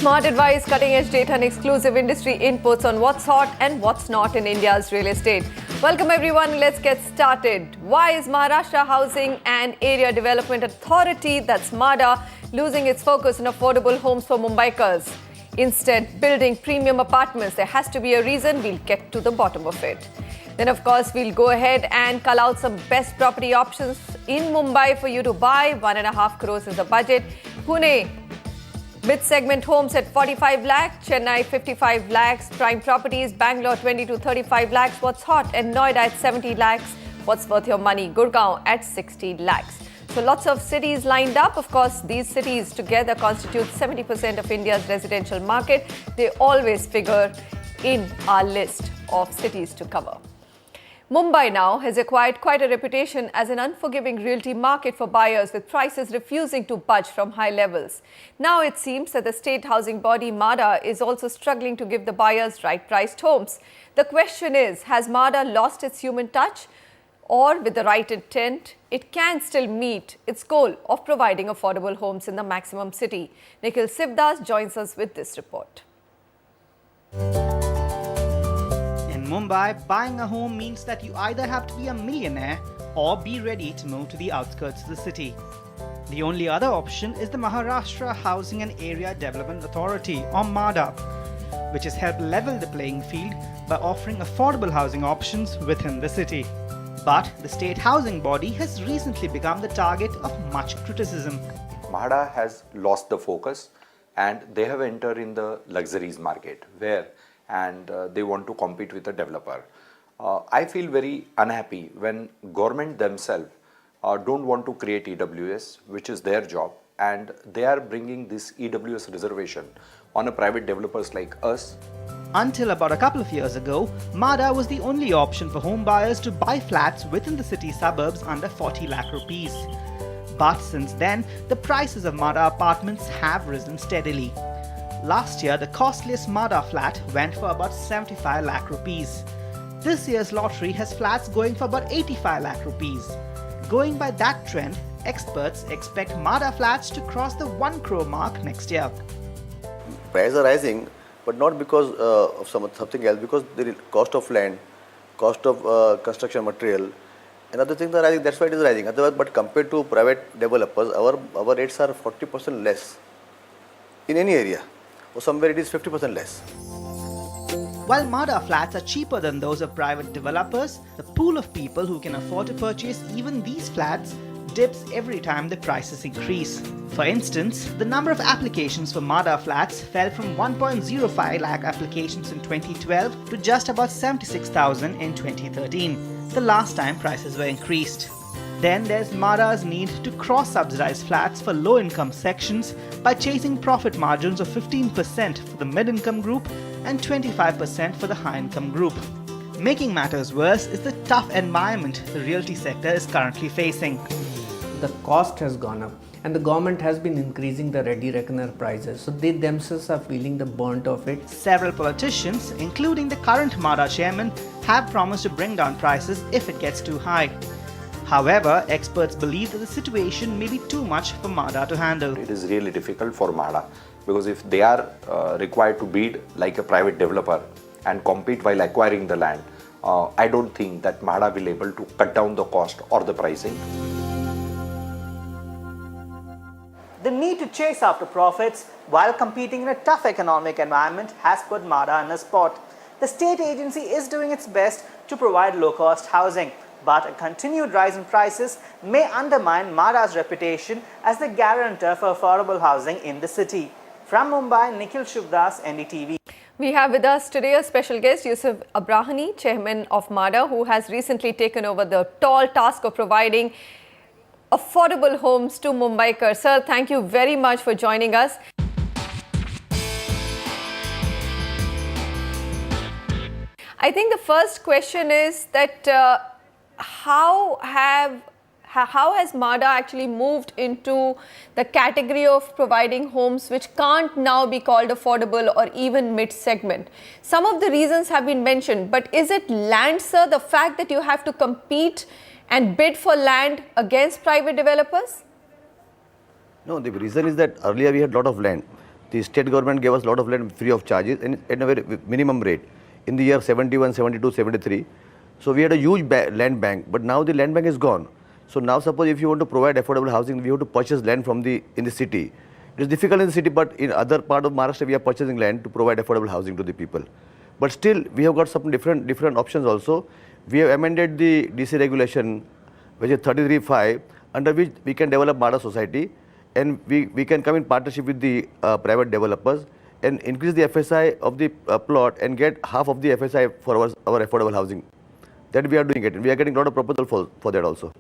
Smart advice, cutting-edge data and exclusive industry inputs on what's hot and what's not in India's real estate. Welcome everyone, let's get started. Why is Maharashtra Housing and Area Development Authority, that's MHADA, losing its focus on affordable homes for Mumbaikars? Instead, building premium apartments. There has to be a reason. We'll get to the bottom of it. Then, of course, we'll go ahead and call out some best property options in Mumbai for you to buy. 1.5 crores is the budget. Pune, mid-segment homes at 45 lakhs. Chennai, 55 lakhs. Prime properties, Bangalore, 20 to 35 lakhs. What's hot? And Noida at 70 lakhs. What's worth your money? Gurgaon at 60 lakhs. So lots of cities lined up. Of course, these cities together constitute 70% of India's residential market. They always figure in our list of cities to cover. Mumbai now has acquired quite a reputation as an unforgiving realty market for buyers, with prices refusing to budge from high levels. Now it seems that the state housing body MHADA is also struggling to give the buyers right-priced homes. The question is, has MHADA lost its human touch? Or with the right intent, it can still meet its goal of providing affordable homes in the maximum city. Nikhil Sivdas joins us with this report. In Mumbai, buying a home means that you either have to be a millionaire or be ready to move to the outskirts of the city. The only other option is the Maharashtra Housing and Area Development Authority, or MHADA, which has helped level the playing field by offering affordable housing options within the city. But the state housing body has recently become the target of much criticism. MHADA has lost the focus and they have entered in the luxuries market where they want to compete with a developer. I feel very unhappy when government themselves don't want to create EWS, which is their job, and they are bringing this EWS reservation on a private developers like us. Until about a couple of years ago, MHADA was the only option for home buyers to buy flats within the city suburbs under 40 lakh rupees. But since then, the prices of MHADA apartments have risen steadily. Last year, the costliest MHADA flat went for about 75 lakh rupees. This year's lottery has flats going for about 85 lakh rupees. Going by that trend, experts expect MHADA flats to cross the 1 crore mark next year. Prices are rising, but not because of something else, because the cost of land, cost of construction material, and other things are rising. That's why it is rising. Otherwise, but compared to private developers, our rates are 40% less in any area, or somewhere it is 50% less. While MHADA flats are cheaper than those of private developers, the pool of people who can afford to purchase even these flats dips every time the prices increase. For instance, the number of applications for MHADA flats fell from 1.05 lakh applications in 2012 to just about 76,000 in 2013, the last time prices were increased. Then there's MHADA's need to cross-subsidize flats for low-income sections by chasing profit margins of 15% for the mid-income group and 25% for the high-income group. Making matters worse is the tough environment the realty sector is currently facing. The cost has gone up and the government has been increasing the ready reckoner prices, so they themselves are feeling the burnt of it. Several politicians, including the current MHADA chairman, have promised to bring down prices if it gets too high. However, experts believe that the situation may be too much for MHADA to handle. It is really difficult for MHADA because if they are required to bid like a private developer and compete while acquiring the land, I don't think that MHADA will be able to cut down the cost or the pricing. The need to chase after profits while competing in a tough economic environment has put MHADA in a spot. The state agency is doing its best to provide low-cost housing, but a continued rise in prices may undermine MHADA's reputation as the guarantor for affordable housing in the city. From Mumbai, Nikhil Sivdas, NDTV. We have with us today a special guest, Yusuf Abrahani, chairman of MHADA, who has recently taken over the tall task of providing affordable homes to Mumbaikars. Sir, thank you very much for joining us. I think the first question is that how has MHADA actually moved into the category of providing homes which can't now be called affordable or even mid-segment? Some of the reasons have been mentioned, but is it land, sir, the fact that you have to compete and bid for land against private developers? No, the reason is that earlier we had a lot of land. The state government gave us a lot of land free of charges and at a very minimum rate in the year 71, 72, 73. So we had a huge land bank, but now the land bank is gone. So now suppose if you want to provide affordable housing, we have to purchase land from in the city. It is difficult in the city, but in other part of Maharashtra, we are purchasing land to provide affordable housing to the people. But still, we have got some different options also. We have amended the DC regulation, which is 33(5), under which we can develop MHADA society, and we can come in partnership with the private developers and increase the FSI of the plot and get half of the FSI for our affordable housing. That we are doing it, and we are getting a lot of proposal for that also.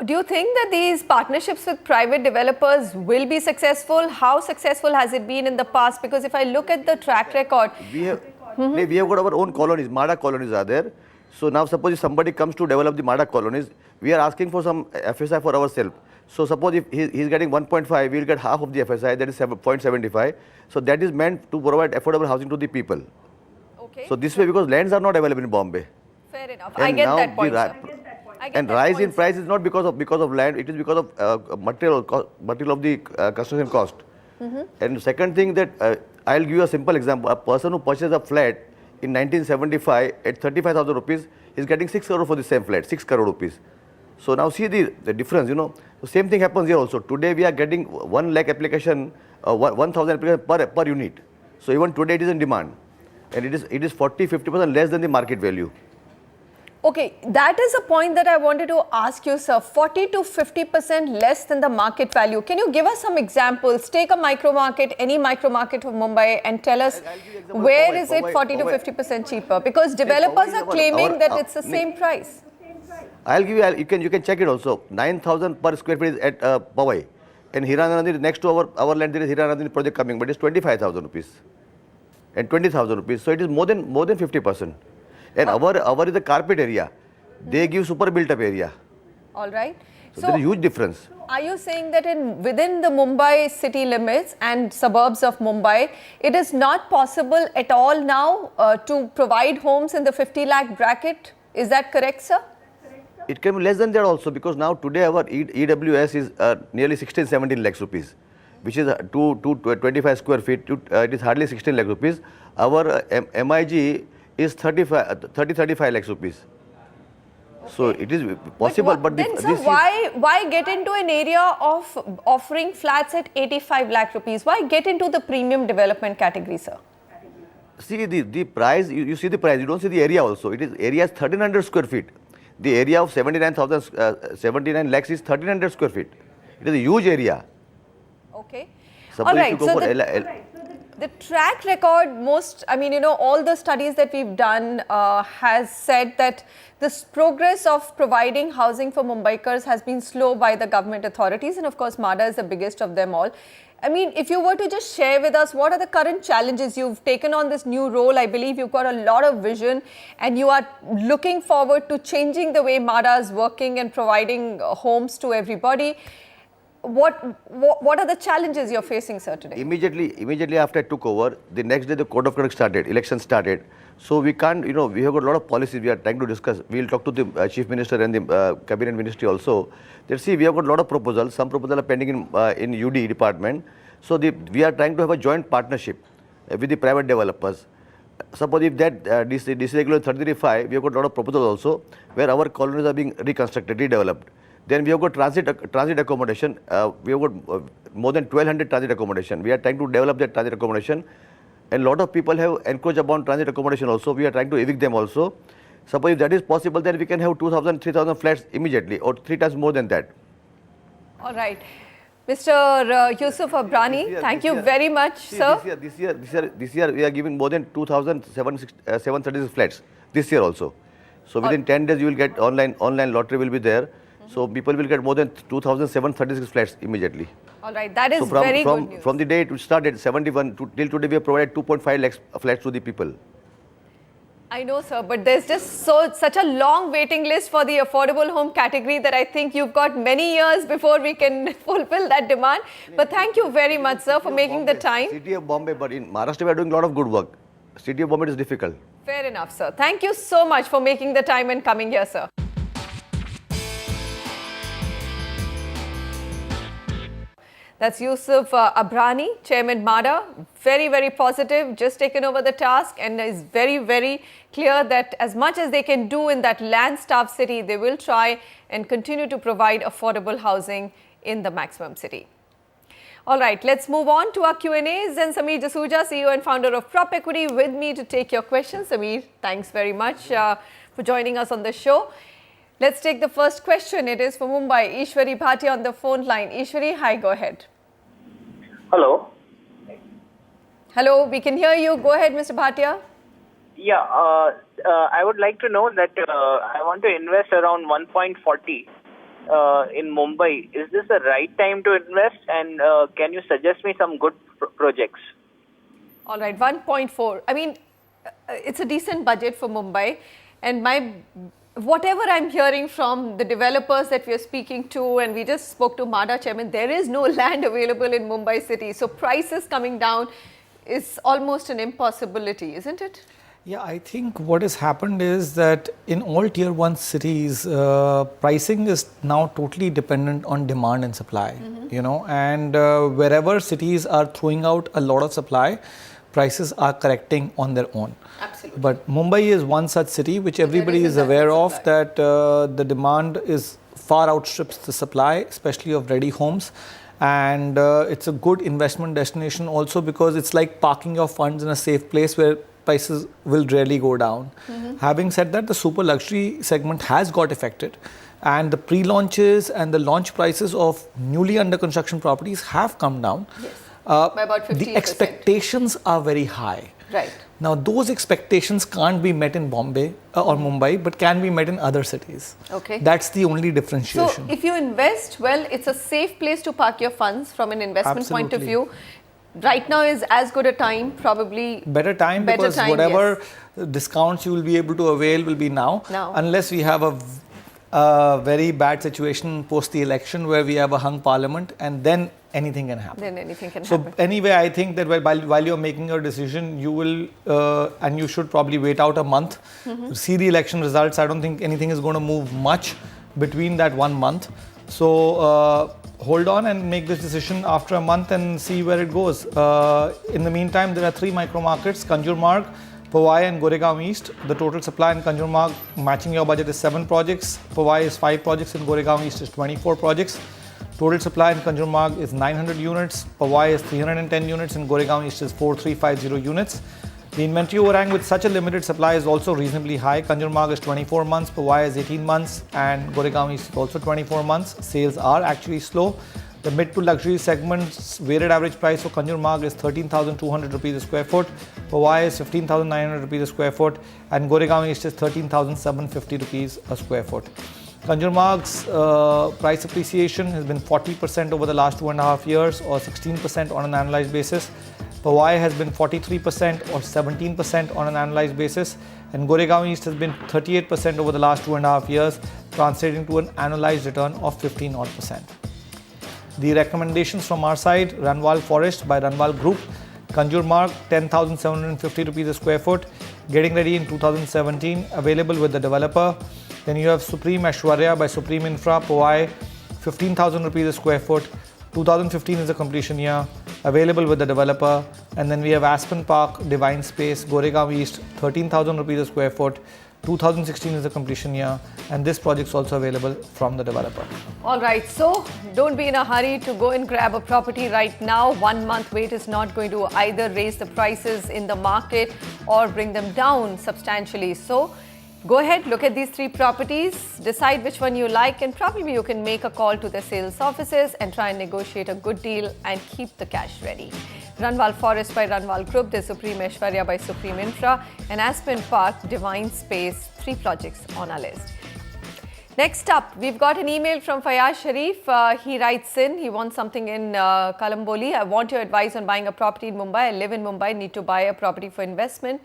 Do you think that these partnerships with private developers will be successful? How successful has it been in the past? Because if I look at the track record, We have got our own colonies, MHADA colonies are there. So now suppose if somebody comes to develop the MHADA colonies, we are asking for some FSI for ourselves. So suppose if he is getting 1.5, we will get half of the FSI, that is 0.75. So that is meant to provide affordable housing to the people. okay, So this way, because lands are not available in Bombay. fair enough. And I get now that point, the sir. I get And that rise point, in price is not because of land, it is because of material of the construction cost. And second thing that I'll give you a simple example. A person who purchased a flat in 1975 at 35,000 rupees is getting 6 crore for the same flat, 6 crore rupees. So now see the difference, you know. The same thing happens here also. Today we are getting 1 lakh application, 1,000 applications per unit. So even today it is in demand. And it is 40-50% less than the market value. Okay, that is a point that I wanted to ask you, sir. 40 to 50% less than the market value. Can you give us some examples? Take a micro market, any micro market of Mumbai, and tell us I'll give you example. where Powai, is it Powai, 40 to Powai. 50% cheaper? Because developers Powai is are claiming that it's the same price. I'll give you can check it also. 9,000 per square feet is at Powai. And Hiranandani, next to our land, there is Hiranandani project coming, but it's 25,000 rupees and 20,000 rupees. So it is more than 50%. And our is the carpet area. They give super built up area. All right. So there is a huge difference. Are you saying that within the Mumbai city limits and suburbs of Mumbai, it is not possible at all now to provide homes in the 50 lakh bracket? Is that correct, sir? It can be less than that also, because now today our EWS is nearly 16-17 lakhs rupees, which is 25 square feet. It is hardly 16 lakh rupees. Our MIG is 30-35 lakhs rupees. So it is possible, but then, sir, why get into an area of offering flats at 85 lakh rupees? Why get into the premium development category, sir? See the price, you see the price, you don't see the area also. It is area is 1,300 square feet. The area of 79 lakhs is 1,300 square feet. It is a huge area. Okay. Suppose All right. if you go So for the track record, all the studies that we've done has said that this progress of providing housing for Mumbaikars has been slow by the government authorities, and of course MHADA is the biggest of them all. I mean, if you were to just share with us, what are the current challenges? You've taken on this new role. I believe you've got a lot of vision and you are looking forward to changing the way MHADA is working and providing homes to everybody. What are the challenges you're facing, sir, today? Immediately after I took over, the next day the code of conduct started, election started. So we can't, we have got a lot of policies we are trying to discuss. We'll talk to the Chief Minister and the Cabinet Ministry also. Let's see, we have got a lot of proposals. Some proposals are pending in UD department. So we are trying to have a joint partnership with the private developers. Suppose if that this regulation 33(5), we have got a lot of proposals also where our colonies are being reconstructed, redeveloped. Then we have got transit accommodation. We have got more than 1,200 transit accommodation. We are trying to develop that transit accommodation. And a lot of people have encroached upon transit accommodation also. We are trying to evict them also. Suppose if that is possible, then we can have 2,000, 3,000 flats immediately, or 3 times more than that. All right. Mr. Yusuf Abrani, thank you very much, sir. This year we are giving more than 2,736 flats. This year also. So within 10 days you will get online lottery will be there. So people will get more than 2,736 flats immediately. All right, that is So very good news. from the day it started, 71 till today, we have provided 2.5 lakhs flats to the people. I know, sir, but there's just such a long waiting list for the affordable home category that I think you've got many years before we can fulfill that demand. But thank you very much, sir, for making the time. City of Bombay, but in Maharashtra we are doing a lot of good work. City of Bombay is difficult. Fair enough, sir. Thank you so much for making the time and coming here, sir. That's Yusuf Abrani, Chairman MADA. Very, very positive, just taken over the task and is very, very clear that as much as they can do in that land-starved city, they will try and continue to provide affordable housing in the maximum city. All right, let's move on to our Q&As. And Sameer Jasuja, CEO and founder of Prop Equity, with me to take your questions. Sameer, thanks very much for joining us on the show. Let's take the first question. It is for Mumbai. Ishwari Bhatia on the phone line. Ishwari, hi, go ahead. Hello. Hello, we can hear you. Go ahead, Mr. Bhatia. Yeah, I would like to know that I want to invest around 1.40 in Mumbai. Is this the right time to invest, and can you suggest me some good projects? All right, 1.4. I mean, it's a decent budget for Mumbai. And whatever I'm hearing from the developers that we are speaking to, and we just spoke to MADA chairman, there is no land available in Mumbai city. So prices coming down is almost an impossibility, isn't it? Yeah, I think what has happened is that in all tier 1 cities, pricing is now totally dependent on demand and supply, you know, and wherever cities are throwing out a lot of supply, prices are correcting on their own. Absolutely. But Mumbai is one such city which everybody is aware of, that the demand is far outstrips the supply, especially of ready homes. And it's a good investment destination also because it's like parking your funds in a safe place where prices will rarely go down. Having said that, the super luxury segment has got affected, and the pre-launches and the launch prices of newly under construction properties have come down. Yes. By about 15%. The expectations are very high. Right. Now, those expectations can't be met in Bombay or Mumbai, but can be met in other cities. Okay. That's the only differentiation. So, if you invest, well, it's a safe place to park your funds from an investment point of view. Right now is as good a time, probably better time because whatever discounts you will be able to avail will be now. Unless we have a very bad situation post the election where we have a hung parliament, and then anything can happen. Then anything can happen. So anyway, I think that while you're making your decision, you will and you should probably wait out a month, see the election results. I don't think anything is going to move much between that 1 month. So hold on and make this decision after a month and see where it goes. In the meantime, there are 3 micro markets: Kanjur Marg, Powai and Goregaon East. The total supply in Kanjur Marg matching your budget is 7 projects. Powai is 5 projects and Goregaon East is 24 projects. Total supply in Kanjur Marg is 900 units. Powai is 310 units and Goregaon East is 4350 units. The inventory overhang with such a limited supply is also reasonably high. Kanjur Marg is 24 months, Powai is 18 months and Goregaon East is also 24 months. Sales are actually slow. The mid to luxury segment's weighted average price for Kanjur Marg is 13,200 rupees a square foot. Powai is 15,900 rupees a square foot and Goregaon East is 13,750 rupees a square foot. Kanjur Marg's price appreciation has been 40% over the last 2.5 years or 16% on an annualized basis. Powai has been 43% or 17% on an annualized basis, and Goregaon East has been 38% over the last 2.5 years, translating to an annualized return of 15%. The recommendations from our side: Ranwal Forest by Ranwal Group, Kanjur Marg 10,750 rupees a square foot, getting ready in 2017, available with the developer. Then you have Supreme Aishwarya by Supreme Infra, Powai 15,000 rupees a square foot. 2015 is the completion year, available with the developer. And then we have Aspen Park, Divine Space, Goregaon East, 13,000 rupees a square foot. 2016 is the completion year, and this project is also available from the developer. All right, so don't be in a hurry to go and grab a property right now. 1 month wait is not going to either raise the prices in the market or bring them down substantially. So go ahead, look at these 3 properties, decide which one you like, and probably you can make a call to the sales offices and try and negotiate a good deal and keep the cash ready. Ranwal Forest by Ranwal Group, the Supreme Aishwarya by Supreme Infra, and Aspen Park, Divine Space, 3 projects on our list. Next up, we've got an email from Fayaz Sharif. He writes in, he wants something in Kalamboli. I want your advice on buying a property in Mumbai. I live in Mumbai, need to buy a property for investment.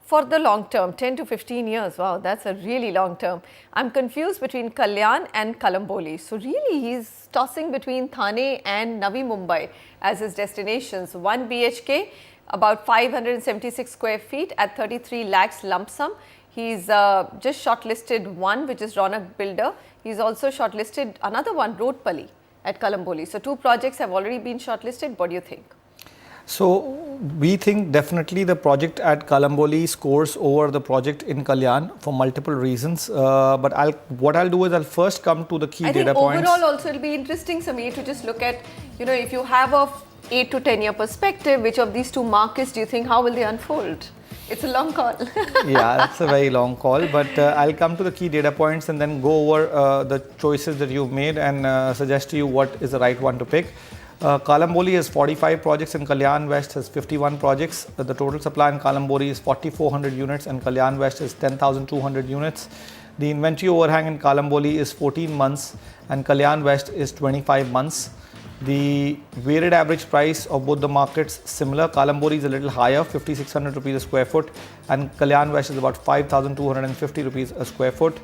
For the long term, 10 to 15 years. Wow, that's a really long term. I'm confused between Kalyan and Kalamboli. So really, he's tossing between Thane and Navi Mumbai as his destinations. 1 BHK, about 576 square feet at 33 lakhs lump sum. He's just shortlisted one, which is Ronak Builder. He's also shortlisted another one, Roadpally, at Kalamboli. So 2 projects have already been shortlisted. What do you think? So we think definitely the project at Kalamboli scores over the project in Kalyan for multiple reasons. But what I'll do is I'll first come to the key I think data points. overall also it'll be interesting, Sameer, to just look at, if you have a 8 to 10 year perspective, which of these 2 markets do you think, how will they unfold? It's a long call. Yeah, that's a very long call, but I'll come to the key data points and then go over the choices that you've made and suggest to you what is the right one to pick. Kalamboli has 45 projects and Kalyan West has 51 projects. The total supply in Kalamboli is 4,400 units and Kalyan West is 10,200 units. The inventory overhang in Kalamboli is 14 months and Kalyan West is 25 months. The weighted average price of both the markets similar. Kalamboli is a little higher, 5,600 rupees a square foot, and Kalyan West is about 5,250 rupees a square foot.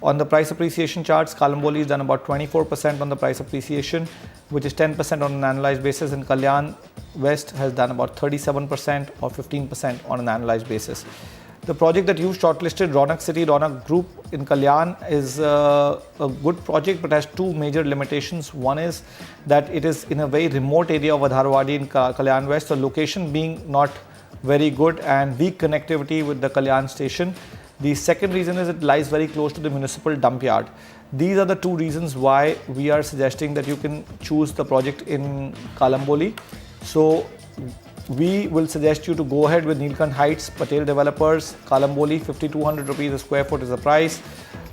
On the price appreciation charts, Kalamboli has done about 24% on the price appreciation, which is 10% on an annualized basis, and Kalyan West has done about 37% or 15% on an annualized basis. The project that you've shortlisted, Ronak City, Ronak Group in Kalyan, is a good project but has 2 major limitations. One is that it is in a very remote area of Adharwadi in Kalyan West, the location being not very good and weak connectivity with the Kalyan station. The second reason is it lies very close to the municipal dump yard. These are the 2 reasons why we are suggesting that you can choose the project in Kalamboli. So we will suggest you to go ahead with Neelkant Heights, Patel Developers, Kalamboli, 5,200 rupees a square foot is the price.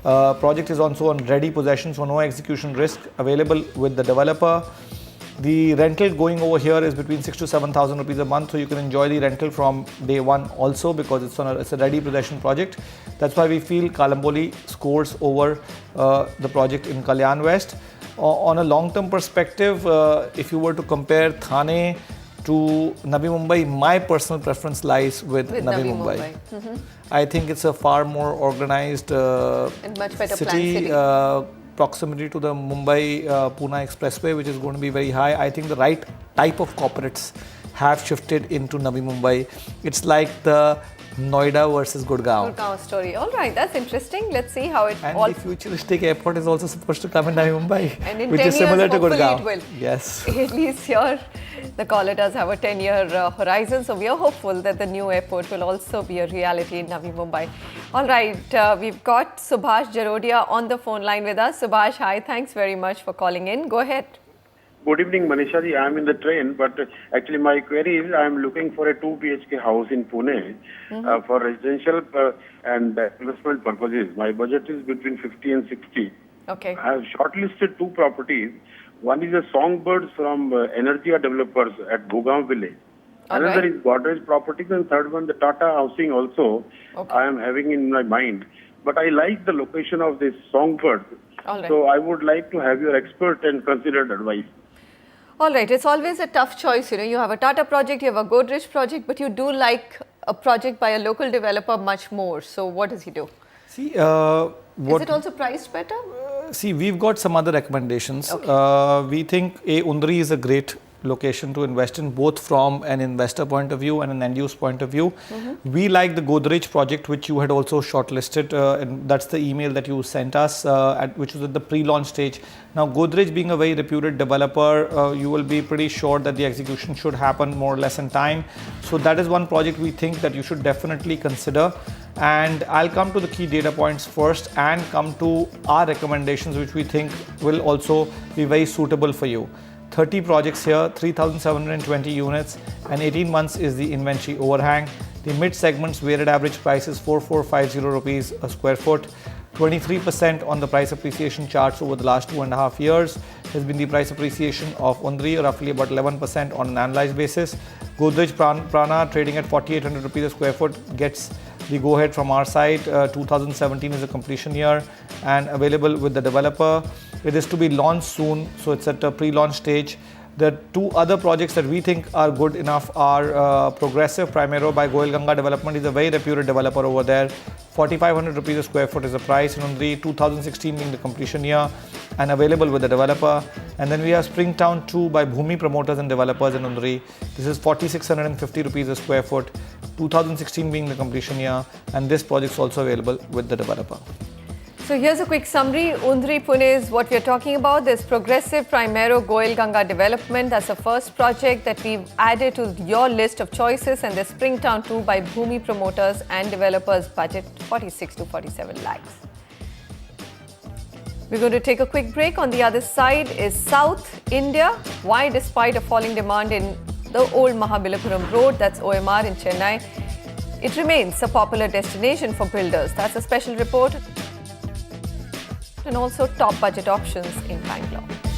Project is also on ready possession, so no execution risk, available with the developer. The rental going over here is between 6,000 to 7,000 rupees a month, so you can enjoy the rental from day one also because it's a ready possession project. That's why we feel Kalamboli scores over the project in Kalyan West. On a long-term perspective, if you were to compare Thane to Navi Mumbai, my personal preference lies with Navi Mumbai. I think it's a far more organized And much better city. planned city. Proximity to the Mumbai-Pune expressway, which is going to be very high. I think the right type of corporates have shifted into Navi Mumbai. It's like the Noida versus Gurgaon. Gurgaon story. All right, that's interesting. Let's see how it And all. the futuristic airport is also supposed to come in Navi Mumbai, And in which 10 is similar years, to hopefully Gurgaon. it will. Yes. At least here, the caller does have a 10-year horizon. So we are hopeful that the new airport will also be a reality in Navi Mumbai. All right, we've got Subhash Jarodia on the phone line with us. Subhash, hi. Thanks very much for calling in. Go ahead. Good evening, Manisha ji. I am in the train, but actually my query is I am looking for a 2 BHK house in Pune for residential and investment purposes. My budget is between 50 and 60. Okay. I have shortlisted 2 properties. One is a Songbirds from Energia Developers at Bhugaon Village. All Another right. is Godrej Properties, and third one the Tata Housing also. Okay. I am having in my mind. But I like the location of this Songbirds. All right. So I would like to have your expert and considered advice. All right, it's always a tough choice. You have a Tata project, you have a Godrej project, but you do like a project by a local developer much more. So what does he do? See, Is it also priced better? See, we've got some other recommendations. Okay. We think Undri is a great location to invest in, both from an investor point of view and an end use point of view. We like the Godrej project, which you had also shortlisted, and that's the email that you sent us, which was at the pre-launch stage. Now, Godrej being a very reputed developer, you will be pretty sure that the execution should happen more or less in time. So that is one project we think that you should definitely consider. And I'll come to the key data points first and come to our recommendations, which we think will also be very suitable for you. 30 projects here, 3,720 units, and 18 months is the inventory overhang. The mid segment's weighted average price is 4,450 rupees a square foot. 23% on the price appreciation charts over the last 2.5 years has been the price appreciation of Undri, roughly about 11% on an annualized basis. Godrej Prana trading at 4,800 rupees a square foot gets the go ahead from our side. 2017 is the completion year and available with the developer. It is to be launched soon, so it's at a pre-launch stage. The 2 other projects that we think are good enough are Progressive Primero by Goel Ganga Development. Is a very reputed developer over there. 4,500 rupees a square foot is the price in Undri, 2016 being the completion year and available with the developer. And then we have Springtown 2 by Bhumi Promoters and Developers in Undri. This is 4,650 rupees a square foot, 2016 being the completion year, and this project is also available with the developer. So here's a quick summary. Undri Pune is what we're talking about. There's Progressive Primero Goel Ganga Development. That's the first project that we've added to your list of choices. And there's Springtown 2 by Bhumi Promoters and Developers. Budget 46 to 47 lakhs. We're going to take a quick break. On the other side is South India. Why, despite a falling demand in the old Mahabalipuram road, that's OMR in Chennai, it remains a popular destination for builders. That's a special report. And also top budget options in Bangalore.